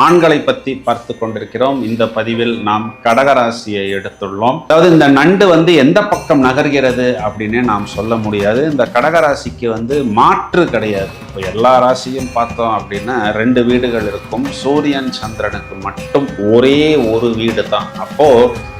ஆண்களை பற்றி பார்த்து கொண்டிருக்கிறோம். இந்த பதிவில் நாம் கடகராசியை எடுத்துள்ளோம். அதாவது இந்த நண்டு எந்த பக்கம் நகர்கிறது அப்படின்னு நாம் சொல்ல முடியாது. இந்த கடகராசிக்கு மாற்று கிடையாது. இப்போ எல்லா ராசியும் பார்த்தோம் அப்படின்னா 2 வீடுகள் இருக்கும். சூரியன் சந்திரனுக்கு மட்டும் ஒரே ஒரு வீடு தான். அப்போ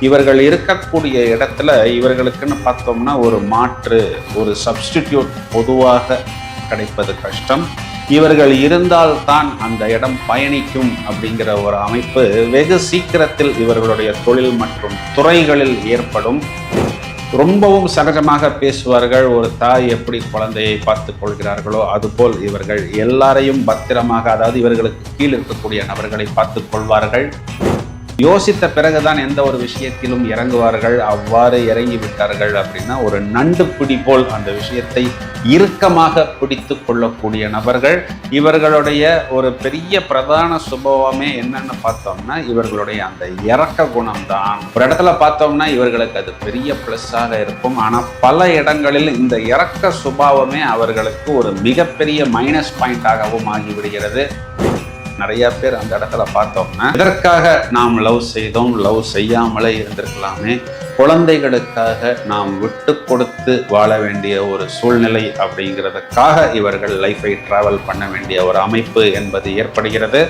இவர்கள் இருக்கக்கூடிய இடத்துல இவர்களுக்குன்னு பார்த்தோம்னா ஒரு மாற்று, ஒரு சப்ஸ்டிடியூட் பொதுவாக கிடைப்பது கஷ்டம். இவர்கள் இருந்தால்தான் அந்த இடம் பயணிக்கும் அப்படிங்கிற ஒரு அமைப்பு வெகு சீக்கிரத்தில் இவர்களுடைய தொழில் மற்றும் துறைகளில் ஏற்படும். ரொம்பவும் சகஜமாக பேசுவார்கள். ஒரு தாய் எப்படி குழந்தையை பார்த்து கொள்கிறார்களோ அதுபோல் இவர்கள் எல்லாரையும் பத்திரமாக, அதாவது இவர்களுக்கு கீழ் இருக்கக்கூடிய நபர்களை பார்த்து கொள்வார்கள். யோசித்த பிறகுதான் எந்த ஒரு விஷயத்திலும் இறங்குவார்கள். அவ்வாறு இறங்கி விட்டார்கள் அப்படின்னா ஒரு நண்டு பிடி போல் அந்த விஷயத்தை இறுக்கமாக பிடித்து கொள்ளக்கூடிய நபர்கள். இவர்களுடைய ஒரு பெரிய பிரதான சுபாவமே என்னன்னு பார்த்தோம்னா இவர்களுடைய அந்த இரக்க குணம் தான். ஒரு இடத்துல பார்த்தோம்னா இவர்களுக்கு அது பெரிய பிளஸ்ஸாக இருக்கும். ஆனால் பல இடங்களில் இந்த இரக்க சுபாவமே அவர்களுக்கு ஒரு மிகப்பெரிய மைனஸ் பாயிண்டாகவும் ஆகிவிடுகிறது. நிறைய பேர் அந்த இடத்துல பார்த்தோம்னா இதற்காக நாம் லவ் செய்தோம், லவ் செய்யாமலே இருந்திருக்கலாமே, குழந்தைகளுக்காக நாம் விட்டு கொடுத்து வாழ வேண்டிய ஒரு சூழ்நிலை அப்படிங்கிறதுக்காக இவர்கள் லைஃபை டிராவல் பண்ண வேண்டிய ஒரு அமைப்பு என்பது ஏற்படுகிறது.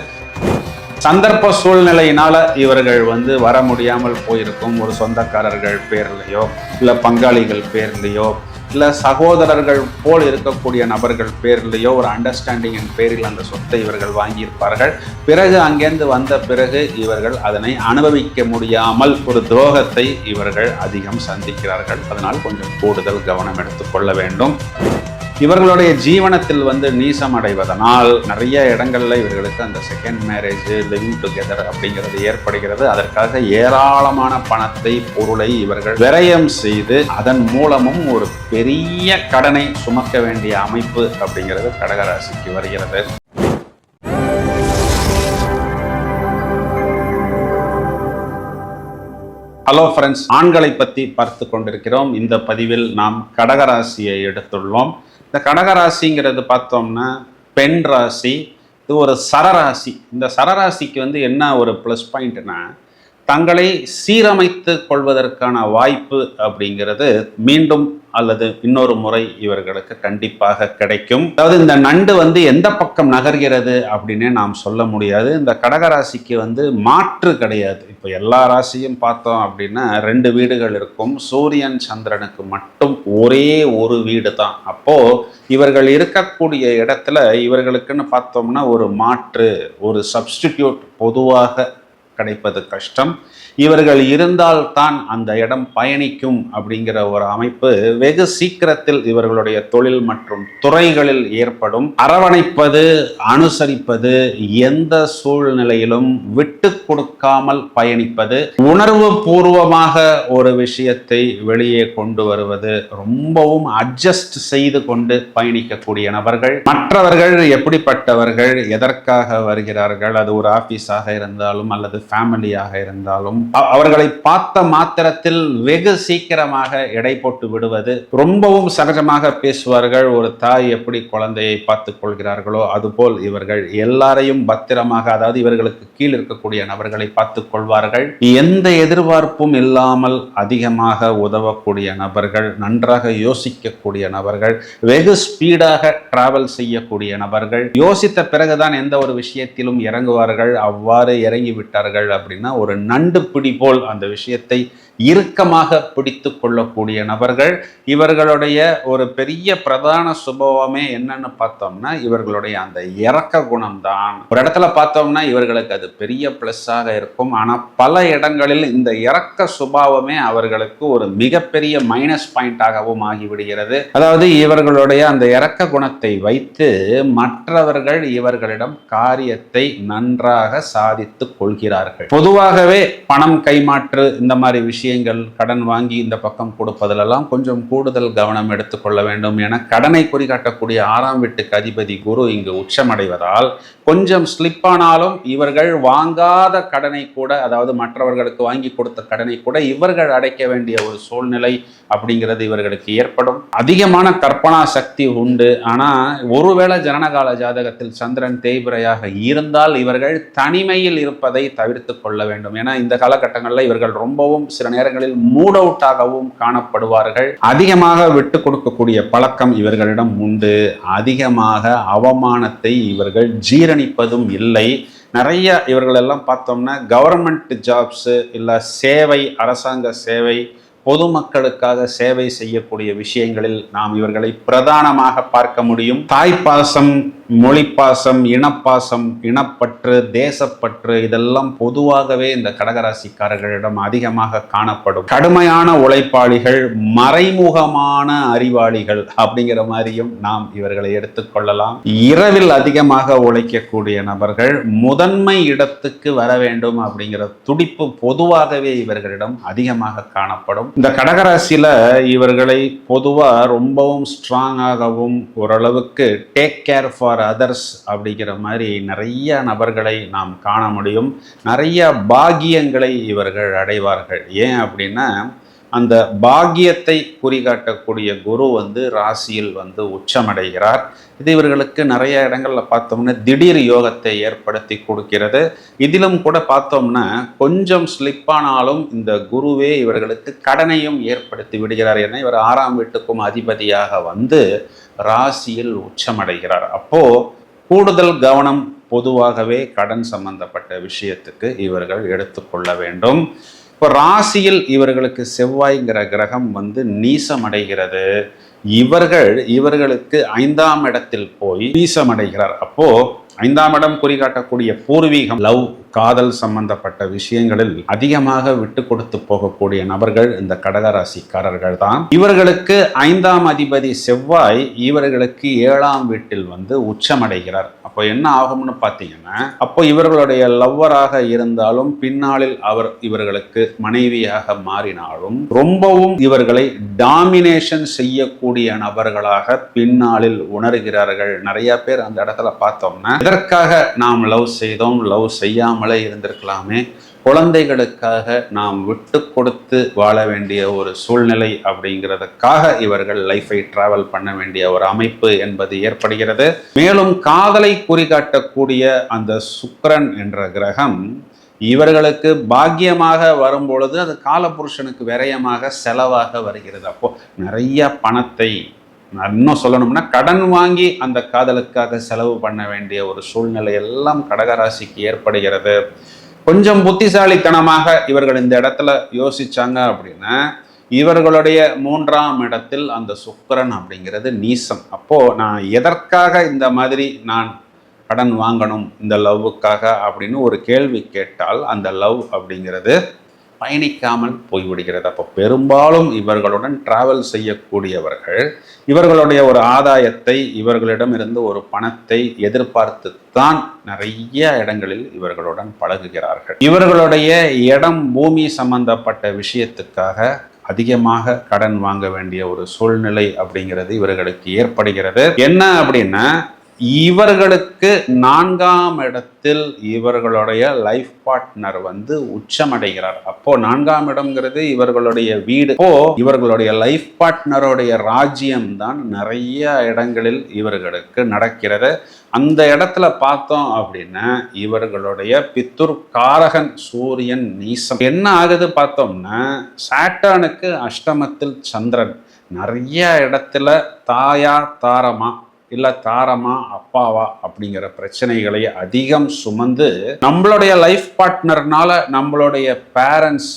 சந்தர்ப்ப சூழ்நிலையினால இவர்கள் வர முடியாமல் போயிருக்கும். ஒரு சொந்தக்காரர்கள் பேர்லையோ இல்லை பங்காளிகள் பேர்லையோ இல்லை சகோதரர்கள் போல் இருக்கக்கூடிய நபர்கள் பேர்லையோ ஒரு அண்டர்ஸ்டாண்டிங்கின் பேரில் அந்த சொத்தை இவர்கள் வாங்கியிருப்பார்கள். பிறகு அங்கேருந்து வந்த பிறகு இவர்கள் அதனை அனுபவிக்க முடியாமல் ஒரு துரோகத்தை இவர்கள் அதிகம் சந்திக்கிறார்கள். அதனால் கொஞ்சம் கூடுதல் கவனம் எடுத்துக்கொள்ள வேண்டும். இவர்களுடைய ஜீவனத்தில் நீசம் அடைவதனால் நிறைய இடங்கள்ல இவர்களுக்கு அந்த செகண்ட் மேரேஜ், லிவிங் டுகெதர் அப்படிங்கிறது ஏற்படுகிறது. அதற்காக ஏராளமான பணத்தை, பொருளை இவர்கள் விரயம் செய்து அதன் மூலமும் ஒரு பெரிய கடனை சுமக்க வேண்டிய அமைப்பு அப்படிங்கிறது கடகராசிக்கு வருகிறது. ஹலோ ஃப்ரெண்ட்ஸ், ஆண்களை பற்றி பார்த்து கொண்டிருக்கிறோம். இந்த பதிவில் நாம் கடகராசியை எடுத்துள்ளோம். இந்த கடகராசிங்கிறது பார்த்தோம்னா பெண் ராசி. இது ஒரு சரராசி. இந்த சரராசிக்கு என்ன ஒரு ப்ளஸ் பாயிண்ட்னா தங்களை சீரமைத்து கொள்வதற்கான வாய்ப்பு அப்படிங்கிறது மீண்டும் அல்லது இன்னொரு முறை இவர்களுக்கு கண்டிப்பாக கிடைக்கும். அதாவது இந்த நண்டு எந்த பக்கம் நகர்கிறது அப்படின்னே நாம் சொல்ல முடியாது. இந்த கடகராசிக்கு மாற்று கிடையாது. இப்போ எல்லா ராசியும் பார்த்தோம் அப்படின்னா 2 வீடுகள் இருக்கும். சூரியன் சந்திரனுக்கு மட்டும் ஒரே ஒரு வீடு தான். அப்போ இவர்கள் இருக்கக்கூடிய இடத்துல இவர்களுக்குன்னு பார்த்தோம்னா ஒரு மாற்று, ஒரு சப்ஸ்டிடியூட் பொதுவாக கிடைப்பது கஷ்டம். இவர்கள் இருந்தால்தான் அந்த இடம் பயணிக்கும் அப்படிங்கிற ஒரு அமைப்பு வெகு சீக்கிரத்தில் இவர்களுடைய தொழில் மற்றும் துறைகளில் ஏற்படும். அரவணைப்பது, அனுசரிப்பது, எந்த சூழ்நிலையிலும் விட்டு கொடுக்காமல் பயணிப்பது, உணர்வு பூர்வமாக ஒரு விஷயத்தை வெளியே கொண்டு வருவது, ரொம்பவும் அட்ஜஸ்ட் செய்து கொண்டு பயணிக்கக்கூடிய நபர்கள். மற்றவர்கள் எப்படிப்பட்டவர்கள், எதற்காக வருகிறார்கள், அது ஒரு ஆபீஸாக இருந்தாலும் அல்லது ஃபேமிலியாக இருந்தாலும் அவர்களை பார்த்த மாத்திரத்தில் வெகு சீக்கிரமாக எடை போட்டு விடுவது. ரொம்பவும் சகஜமாக பேசுவார்கள். ஒரு தாய் எப்படி குழந்தையை பார்த்து கொள்கிறார்களோ அதுபோல் இவர்கள் எல்லாரையும் பத்திரமாக, அதாவது இவர்களுக்கு கீழ் இருக்கக்கூடிய நபர்களை பார்த்து கொள்வார்கள். எந்த எதிர்பார்ப்பும் இல்லாமல் அதிகமாக உதவக்கூடிய நபர்கள், நன்றாக யோசிக்கக்கூடிய நபர்கள், வெகு ஸ்பீடாக டிராவல் செய்யக்கூடிய நபர்கள், யோசித்த பிறகுதான் எந்த ஒரு விஷயத்திலும் இறங்குவார்கள். அவ்வாறு இறங்கி விட்டார்கள் அப்படின்னா ஒரு நண்டு பிடி போல் அந்த விஷயத்தை இறுக்கமாக பிடித்து கொள்ளக்கூடிய நபர்கள். இவர்களுடைய ஒரு பெரிய பிரதான சுபாவமே என்னன்னு பார்த்தோம்னா இவர்களுடைய அந்த இரக்க குணம் தான். ஒரு இடத்துல பார்த்தோம்னா இவர்களுக்கு அது பெரிய பிளஸ்ஸாக இருக்கும். ஆனால் பல இடங்களில் இந்த இரக்க சுபாவமே அவர்களுக்கு ஒரு மிகப்பெரிய மைனஸ் பாயிண்டாகவும் ஆகிவிடுகிறது. அதாவது இவர்களுடைய அந்த இரக்க குணத்தை வைத்து மற்றவர்கள் இவர்களிடம் காரியத்தை நன்றாக சாதித்து கொள்கிறார்கள். விடுகிறார்கள். பொதுவாகவே பணம் கைமாற்று இந்த மாதிரி விஷயங்கள், கடன் வாங்கி இந்த பக்கம் கொடுப்பதிலெல்லாம் கொஞ்சம் கூடுதல் கவனம் எடுத்துக்கொள்ள வேண்டும். என கடனை குறிகாட்டக்கூடிய 6ஆம் வீட்டுக்கு அதிபதி குரு இங்கு உச்சமடைவதால் கொஞ்சம் ஸ்லிப்பானாலும் இவர்கள் வாங்காத கடனை கூட, அதாவது மற்றவர்களுக்கு வாங்கி கொடுத்த கடனை கூட இவர்கள் அடைக்க வேண்டிய ஒரு சூழ்நிலை அப்படிங்கிறது இவர்களுக்கு ஏற்படும். அதிகமான கற்பனா சக்தி உண்டு. ஆனா ஒருவேளை ஜனனகால ஜாதகத்தில் சந்திரன் தேய்பிரையாக இருந்தால் இவர்கள் தனிமையில் இருப்பதை தவிர்த்து கொள்ள வேண்டும். ஏன்னா இந்த காலகட்டங்களில் இவர்கள் ரொம்பவும் சில நேரங்களில் மூட் அவுட்டாகவும் காணப்படுவார்கள். அதிகமாக விட்டு கொடுக்கக்கூடிய பழக்கம் இவர்களிடம் உண்டு. அதிகமாக அவமானத்தை இவர்கள் ஜீரணிப்பதும் இல்லை. நிறைய இவர்கள் எல்லாம் பார்த்தோம்னா கவர்மெண்ட் ஜாப்ஸ் இல்லை சேவை, அரசாங்க சேவை, பொதுமக்களுக்காக சேவை செய்யக்கூடிய விஷயங்களில் நாம் இவர்களை பிரதானமாக பார்க்க முடியும். தாய்ப்பாசம், மொழிப்பாசம், இனப்பாசம், இனப்பற்று, தேசப்பற்று இதெல்லாம் பொதுவாகவே இந்த கடகராசிக்காரர்களிடம் அதிகமாக காணப்படும். கடுமையான உழைப்பாளிகள், மறைமுகமான அறிவாளிகள் அப்படிங்கிற மாதிரியும் நாம் இவர்களை எடுத்துக்கொள்ளலாம். இரவில் அதிகமாக உழைக்கக்கூடிய நபர்கள் முதன்மை இடத்துக்கு வர வேண்டும் அப்படிங்கிற துடிப்பு பொதுவாகவே இவர்களிடம் அதிகமாக காணப்படும். இந்த கடகராசியில இவர்களை பொதுவா ரொம்பவும் ஸ்ட்ராங்காகவும் ஓரளவுக்கு டேக் கேர் ஃபார் அதர்ஸ் அப்படிங்கிற மாதிரி நிறைய நபர்களை நாம் காண முடியும். நிறைய பாக்கியங்களை இவர்கள் அடைவார்கள். ஏன் அப்படின்னா அந்த பாக்கியத்தை குறிகாட்டக்கூடிய குரு ராசியில் உச்சமடைகிறார். இது இவர்களுக்கு நிறைய இடங்கள்ல பார்த்தோம்னா திடீர் யோகத்தை ஏற்படுத்தி கொடுக்கிறது. இதிலும் கூட பார்த்தோம்னா கொஞ்சம் ஸ்லிப்பானாலும் இந்த குருவே இவர்களுக்கு கடனையும் ஏற்படுத்தி விடுகிறார். ஏன்னா இவர் 6ஆம் வீட்டுக்கும் அதிபதியாக ராசியில் உச்சமடைகிறார். அப்போ கூடுதல் கவனம் பொதுவாகவே கடன் சம்பந்தப்பட்ட விஷயத்துக்கு இவர்கள் எடுத்துக்கொள்ள வேண்டும். இப்போ ராசியில் இவர்களுக்கு செவ்வாய்ங்கிற கிரகம் நீசமடைகிறது. இவர்களுக்கு 5ஆம் இடத்தில் போய் நீசமடைகிறார். அப்போ 5ஆம் இடம் குறிகாட்டக்கூடிய பூர்வீகம், லவ், காதல் சம்பந்தப்பட்ட விஷயங்களில் அதிகமாக விட்டு கொடுத்து போகக்கூடிய நபர்கள் இந்த கடகராசிக்காரர்கள் தான். இவர்களுக்கு 5ஆம் அதிபதி செவ்வாய் இவர்களுக்கு 7ஆம் வீட்டில் உச்சமடைகிறார். அப்போ என்ன ஆகும்னு பார்த்தீங்கன்னா, அப்போ இவர்களுடைய லவ்வராக இருந்தாலும் பின்னாளில் அவர் இவர்களுக்கு மனைவியாக மாறினாலும் ரொம்பவும் இவர்களை டாமினேஷன் செய்யக்கூடிய நபர்களாக பின்னாளில் உணர்கிறார்கள். நிறைய பேர் அந்த இடத்துல பார்த்தோம்னா, இதற்காக நாம் லவ் செய்தோம், லவ் செய்யாமலே இருந்திருக்கலாமே, குழந்தைகளுக்காக நாம் விட்டு கொடுத்து வாழ வேண்டிய ஒரு சூழ்நிலை அப்படிங்கிறதுக்காக இவர்கள் லைஃபை டிராவல் பண்ண வேண்டிய ஒரு அமைப்பு என்பது ஏற்படுகிறது. மேலும் காதலை குறிகாட்டக்கூடிய அந்த சுக்கிரன் என்ற கிரகம் இவர்களுக்கு பாக்கியமாக வரும்பொழுது அது காலபுருஷனுக்கு விரயமாக செலவாக வருகிறது. அப்போ நிறைய பணத்தை, இன்னும் சொல்லணும்னா கடன் வாங்கி அந்த காதலுக்காக செலவு பண்ண வேண்டிய ஒரு சூழ்நிலை எல்லாம் கடகராசிக்கு ஏற்படுகிறது. கொஞ்சம் புத்திசாலித்தனமாக இவர்கள் இந்த இடத்துல யோசிச்சாங்க அப்படின்னா, இவர்களுடைய 3ஆம் இடத்தில் அந்த சுக்கிரன் அப்படிங்கிறது நீசம். அப்போ நான் எதற்காக இந்த மாதிரி நான் கடன் வாங்கணும் இந்த லவ்வுக்காக அப்படின்னு ஒரு கேள்வி கேட்டால் அந்த லவ் அப்படிங்கிறது பயணிக்காமல் போய்விடுகிறது. அப்போ பெரும்பாலும் இவர்களுடன் டிராவல் செய்யக்கூடியவர்கள் இவர்களுடைய ஒரு ஆதாயத்தை, இவர்களிடம் இருந்து ஒரு பணத்தை எதிர்பார்த்து தான் நிறைய இடங்களில் இவர்களுடன் பழகுகிறார்கள். இவர்களுடைய இடம், பூமி சம்பந்தப்பட்ட விஷயத்துக்காக அதிகமாக கடன் வாங்க வேண்டிய ஒரு சூழ்நிலை அப்படிங்கிறது இவர்களுக்கு ஏற்படுகிறது. என்ன அப்படின்னா, இவர்களுக்கு 4ஆம் இடத்தில் இவர்களுடைய லைஃப் பார்ட்னர் உச்சமடைகிறார். அப்போ 4ஆம் இடம்ங்கிறது இவர்களுடைய வீடு. அப்போ இவர்களுடைய லைஃப் பார்ட்னருடைய ராஜ்யம் தான் நிறைய இடங்களில் இவர்களுக்கு நடக்கிறது. அந்த இடத்துல பார்த்தோம் அப்படின்னா இவர்களுடைய பித்துர் காரகன் சூரியன் நீசம். என்ன ஆகுது பார்த்தோம்னா, சாட்டர்னுக்கு அஷ்டமத்தில் சந்திரன். நிறைய இடத்துல தாயா தாரமா இல்லை தாரமா அப்பாவா அப்படிங்கிற பிரச்சனைகளை அதிகம் சுமந்து நம்மளுடைய லைஃப் பார்ட்னர்னால நம்மளுடைய பேரண்ட்ஸ்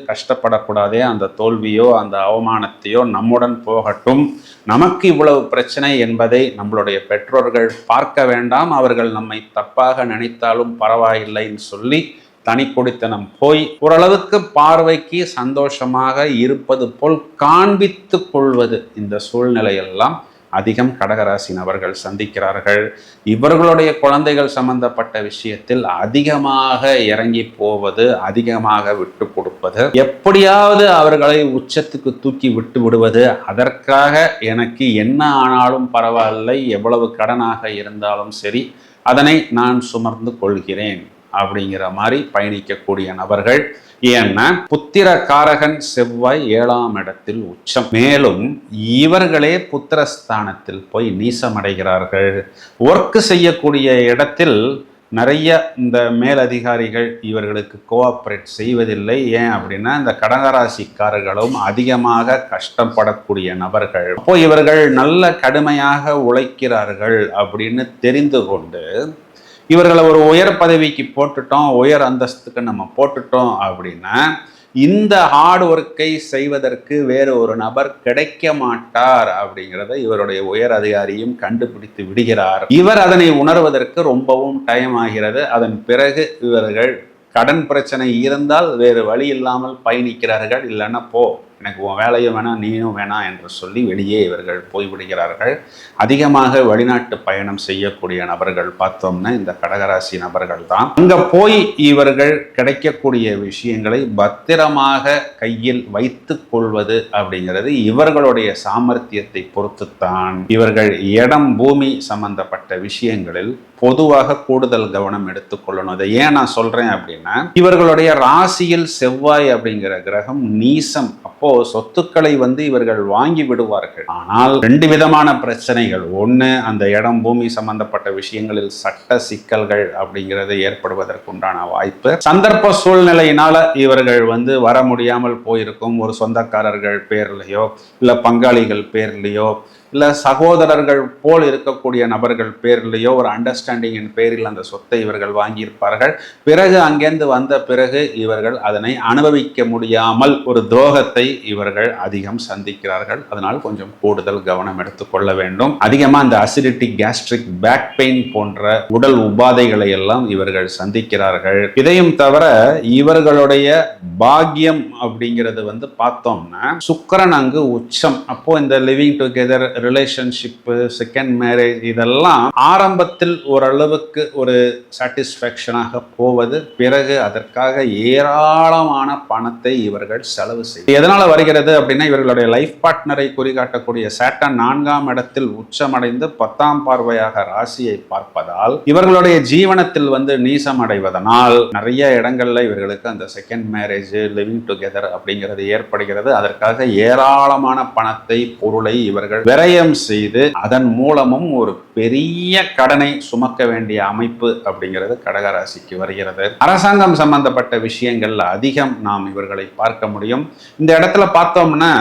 கஷ்டப்படக்கூடாதே, அந்த தோல்வியோ அந்த அவமானத்தையோ நம்முடன் போகட்டும், நமக்கு இவ்வளவு பிரச்சனை என்பதை நம்மளுடைய பெற்றோர்கள் பார்க்க வேண்டாம், அவர்கள் நம்மை தப்பாக நினைத்தாலும் பரவாயில்லைன்னு சொல்லி தனி குடித்தனம் போய் ஓரளவுக்கு பார்வைக்கு சந்தோஷமாக இருப்பது போல் காண்பித்து கொள்வது, இந்த சூழ்நிலையெல்லாம் அதிகம் கடகராசி நபர்கள் சந்திக்கிறார்கள். இவர்களுடைய குழந்தைகள் சம்பந்தப்பட்ட விஷயத்தில் அதிகமாக இறங்கி போவது, அதிகமாக விட்டு கொடுப்பது, எப்படியாவது அவர்களை உச்சத்துக்கு தூக்கி விட்டு விடுவது, அதற்காக எனக்கு என்ன ஆனாலும் பரவாயில்லை, எவ்வளவு கடனாக இருந்தாலும் சரி அதனை நான் சுமர்ந்து கொள்கிறேன் அப்படிங்கிற மாதிரி பயணிக்கக்கூடிய நபர்கள். ஏன்னா புத்திர காரகன் செவ்வாய் 7ஆம் இடத்தில் உச்சம். மேலும் இவர்களே புத்திரஸ்தானத்தில் போய் நீசமடைகிறார்கள். ஒர்க் செய்யக்கூடிய இடத்தில் நிறைய இந்த மேலதிகாரிகள் இவர்களுக்கு கோஆப்ரேட் செய்வதில்லை. ஏன் அப்படின்னா இந்த கடகராசிக்காரர்களும் அதிகமாக கஷ்டப்படக்கூடிய நபர்கள். அப்போ இவர்கள் நல்ல கடுமையாக உழைக்கிறார்கள் அப்படின்னு தெரிந்து கொண்டு இவர்களை ஒரு உயர் பதவிக்கு போட்டுட்டோம், உயர் அந்தஸ்துக்கு நம்ம போட்டுட்டோம் அப்படின்னா இந்த ஹார்ட் ஒர்க்கை செய்வதற்கு வேறு ஒரு நபர் கிடைக்க மாட்டார் அப்படிங்கிறத இவருடைய உயர் அதிகாரியும் கண்டுபிடித்து விடுகிறார். இவர் அதனை உணர்வதற்கு ரொம்பவும் டைம் ஆகிறது. அதன் பிறகு இவர்கள் கடன் பிரச்சனை இருந்தால் வேறு வழி இல்லாமல் பயணிக்கிறார்கள். இல்லைன்னா போ, எனக்கு உன் வேலையும் வேணாம், நீயும் வேணாம் என்று சொல்லி வெளியே இவர்கள் போய்விடுகிறார்கள். அதிகமாக வெளிநாட்டு பயணம் செய்யக்கூடிய நபர்கள் பார்த்தோம்னா இந்த கடகராசி நபர்கள் தான். அங்க போய் இவர்கள் கிடைக்கக்கூடிய விஷயங்களை பத்திரமாக கையில் வைத்து கொள்வது அப்படிங்கிறது இவர்களுடைய சாமர்த்தியத்தை பொறுத்துத்தான். இவர்கள் இடம் பூமி சம்பந்தப்பட்ட விஷயங்களில் பொதுவாக கூடுதல் கவனம் எடுத்துக்கொள்ளணும். அதை ஏன் நான் சொல்றேன் அப்படின்னா இவர்களுடைய ராசியில் செவ்வாய் அப்படிங்கிற கிரகம் நீசம். அப்போ சொத்துக்களை இவர்கள் வாங்கி விடுவார்கள். ஆனால் 2 விதமான பிரச்சனைகள். ஒண்ணு, அந்த இடம் பூமி சம்பந்தப்பட்ட விஷயங்களில் சட்ட சிக்கல்கள் அப்படிங்கிறது ஏற்படுவதற்குண்டான வாய்ப்பு. சந்தர்ப்ப சூழ்நிலையினால இவர்கள் வர முடியாமல் போயிருக்கும். ஒரு சொந்தக்காரர்கள் பேர்லையோ இல்ல பங்காளிகள் பேர்லையோ இல்ல சகோதரர்கள் போல் இருக்கக்கூடிய நபர்கள் பேர்லையோ ஒரு அண்டர்ஸ்டாண்டிங்கின் பேரில் அந்த சொத்தை இவர்கள் வாங்கியிருப்பார்கள். பிறகு அங்கேருந்து வந்த பிறகு இவர்கள் அதனை அனுபவிக்க முடியாமல் ஒரு துரோகத்தை இவர்கள் அதிகம் சந்திக்கிறார்கள். அதனால் கொஞ்சம் கூடுதல் கவனம் எடுத்துக்கொள்ள வேண்டும். அதிகமாக இந்த அசிடிட்டி, கேஸ்ட்ரிக், பேக் பெயின் போன்ற உடல் உபாதைகளை எல்லாம் இவர்கள் சந்திக்கிறார்கள். இதையும் தவிர இவர்களுடைய பாக்கியம் அப்படிங்கிறது பார்த்தோம்னா சுக்கிரன் அங்கு உச்சம். அப்போ இந்த living together, relationship, second marriage இதெல்லாம் ஆரம்பத்தில் ஓரளவுக்கு ஒரு சாட்டிஸ்ஃபேக்ஷனாக போவது, பிறகு அதற்காக ஏராளமான பணத்தை இவர்கள் செலவு செய்யும். எதனால வருகிறது அப்படின்னா இவர்களுடைய லைஃப் பார்ட்னரை குறிகாட்டக்கூடிய சாட்டர்ன் 4ஆம் இடத்தில் உச்சமடைந்து 10ஆம் பார்வையாக ராசியை பார்ப்பதால் இவர்களுடைய ஜீவனத்தில் நீசம் அடைவதனால் நிறைய இடங்கள்ல இவர்களுக்கு அந்த செகண்ட் மேரேஜ், லிவிங் டுகெதர் அப்படிங்கிறது ஏற்படுகிறது. அதற்காக ஏராளமான பணத்தை, பொருளை இவர்கள் விரயம் செய்து அதன் மூலமும் ஒரு பெரிய கடனை சுமக்க வேண்டிய அமைப்பு அப்படிங்கிறது கடகராசிக்கு வருகிறது. அரசாங்கம் சம்பந்தப்பட்ட விஷயங்கள்ல அதிகம் நாம் இவர்களை பார்க்க முடியும். இந்த இடத்துல பார்த்தோம்னா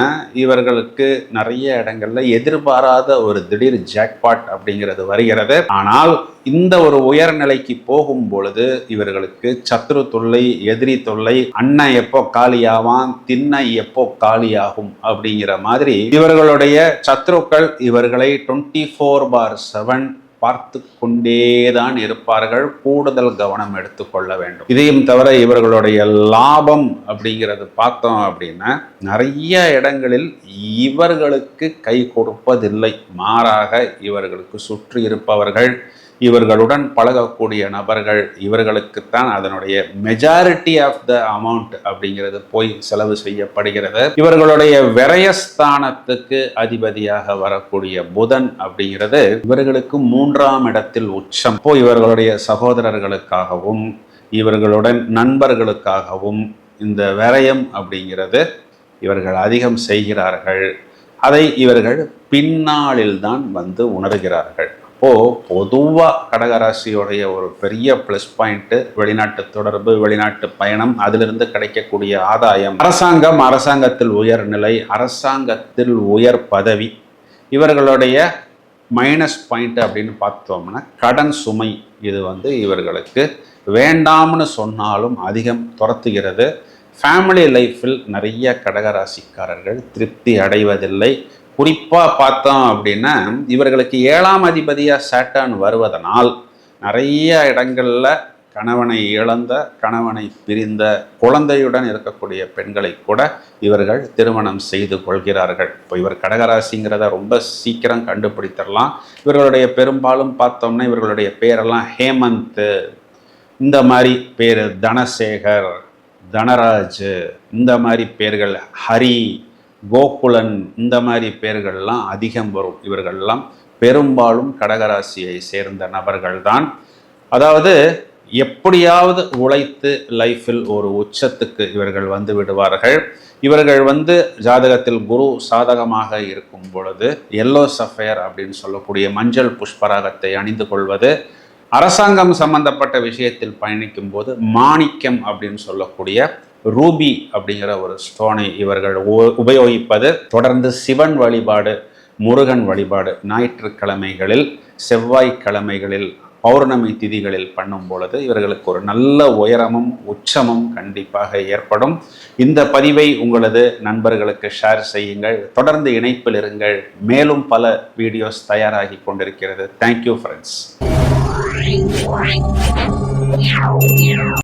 இவர்களுக்கு நிறைய இடங்கள்ல எதிர்பாராத ஒரு திடீர் ஜாக்பாட் அப்படிங்கிறது வருகிறது. ஆனால் இந்த ஒரு உயர்நிலைக்கு போகும் பொழுது இவர்களுக்கு சத்ரு தொல்லை, எதிரி தொல்லை, அண்ணன் எப்போ காலியாவான், திண்ணை எப்போ காலியாகும் அப்படிங்கிற மாதிரி இவர்களுடைய சத்ருக்கள் இவர்களை 24/7 பார்த்து கொண்டேதான் இருப்பார்கள். கூடுதல் கவனம் எடுத்துக்கொள்ள வேண்டும். இதையும் தவிர இவர்களுடைய லாபம் அப்படிங்கிறது பார்த்தோம் அப்படின்னா நிறைய இடங்களில் இவர்களுக்கு கை கொடுப்பதில்லை. மாறாக இவர்களுக்கு சுற்றி இருப்பவர்கள், இவர்களுடன் பழகக்கூடிய நபர்கள், இவர்களுக்குத்தான் அதனுடைய மெஜாரிட்டி ஆஃப் த அமௌண்ட் அப்படிங்கிறது போய் செலவு செய்யப்படுகிறது. இவர்களுடைய விரயஸ்தானத்துக்கு அதிபதியாக வரக்கூடிய புதன் அப்படிங்கிறது இவர்களுக்கு 3ஆம் இடத்தில் உச்சம். போய் இவர்களுடைய சகோதரர்களுக்காகவும் இவர்களுடன் நண்பர்களுக்காகவும் இந்த விரயம் அப்படிங்கிறது இவர்கள் அதிகம் செய்கிறார்கள். அதை இவர்கள் பின்னாளில் தான் உணர்கிறார்கள். பொதுவாக கடகராசியோடைய ஒரு பெரிய ப்ளஸ் பாயிண்ட் வெளிநாட்டு தொடர்பு, வெளிநாட்டு பயணம், அதிலிருந்து கிடைக்கக்கூடிய ஆதாயம், அரசாங்கத்தில் உயர்நிலை, அரசாங்கத்தில் உயர் பதவி. இவர்களுடைய மைனஸ் பாயிண்ட் அப்படின்னு பார்த்தோம்னா கடன் சுமை. இது இவர்களுக்கு வேண்டாம்னு சொன்னாலும் அதிகம் துரத்துகிறது. ஃபேமிலி லைஃப்பில் நிறைய கடகராசிக்காரர்கள் திருப்தி அடைவதில்லை. குறிப்பாக பார்த்தோம் அப்படின்னா இவர்களுக்கு 7ஆம் அதிபதியாக சாட்டர்ன் வருவதனால் நிறைய இடங்களில் கணவனை இழந்த, கணவனை பிரிந்த, குழந்தையுடன் இருக்கக்கூடிய பெண்களை கூட இவர்கள் திருமணம் செய்து கொள்கிறார்கள். இப்போ இவர் கடகராசிங்கிறத ரொம்ப சீக்கிரம் கண்டுபிடித்திடலாம். இவர்களுடைய பெரும்பாலும் பார்த்தோம்னா இவர்களுடைய பேரெல்லாம் ஹேமந்த், இந்த மாதிரி பேர், தனசேகர், தனராஜ், இந்த மாதிரி பேர்கள், ஹரி, கோகுலன், இந்த மாதிரி பேர்கள்லாம் அதிகம் வரும். இவர்கள்லாம் பெரும்பாலும் கடகராசியை சேர்ந்த நபர்கள்தான். அதாவது எப்படியாவது உழைத்து லைஃப்பில் ஒரு உச்சத்துக்கு இவர்கள் வந்து விடுவார்கள். இவர்கள் வந்து ஜாதகத்தில் குரு சாதகமாக இருக்கும் பொழுது எல்லோ சஃபயர் அப்படின்னு சொல்லக்கூடிய மஞ்சள் புஷ்பராகத்தை அணிந்து கொள்வது, அரசாங்கம் சம்பந்தப்பட்ட விஷயத்தில் பயணிக்கும் போது மாணிக்கம் அப்படின்னு சொல்லக்கூடிய ரூபி அப்படிங்கிற ஒரு ஸ்டோனை இவர்கள் உபயோகிப்பது, தொடர்ந்து சிவன் வழிபாடு, முருகன் வழிபாடு ஞாயிற்றுக்கிழமைகளில், செவ்வாய்க்கிழமைகளில், பௌர்ணமி திதிகளில் பண்ணும் பொழுது இவர்களுக்கு ஒரு நல்ல உயரமும் உச்சமும் கண்டிப்பாக ஏற்படும். இந்த பதிவை உங்களது நண்பர்களுக்கு ஷேர் செய்யுங்கள். தொடர்ந்து இணைப்பில் இருங்கள். மேலும் பல வீடியோஸ் தயாராகி கொண்டிருக்கிறது. Thank you friends.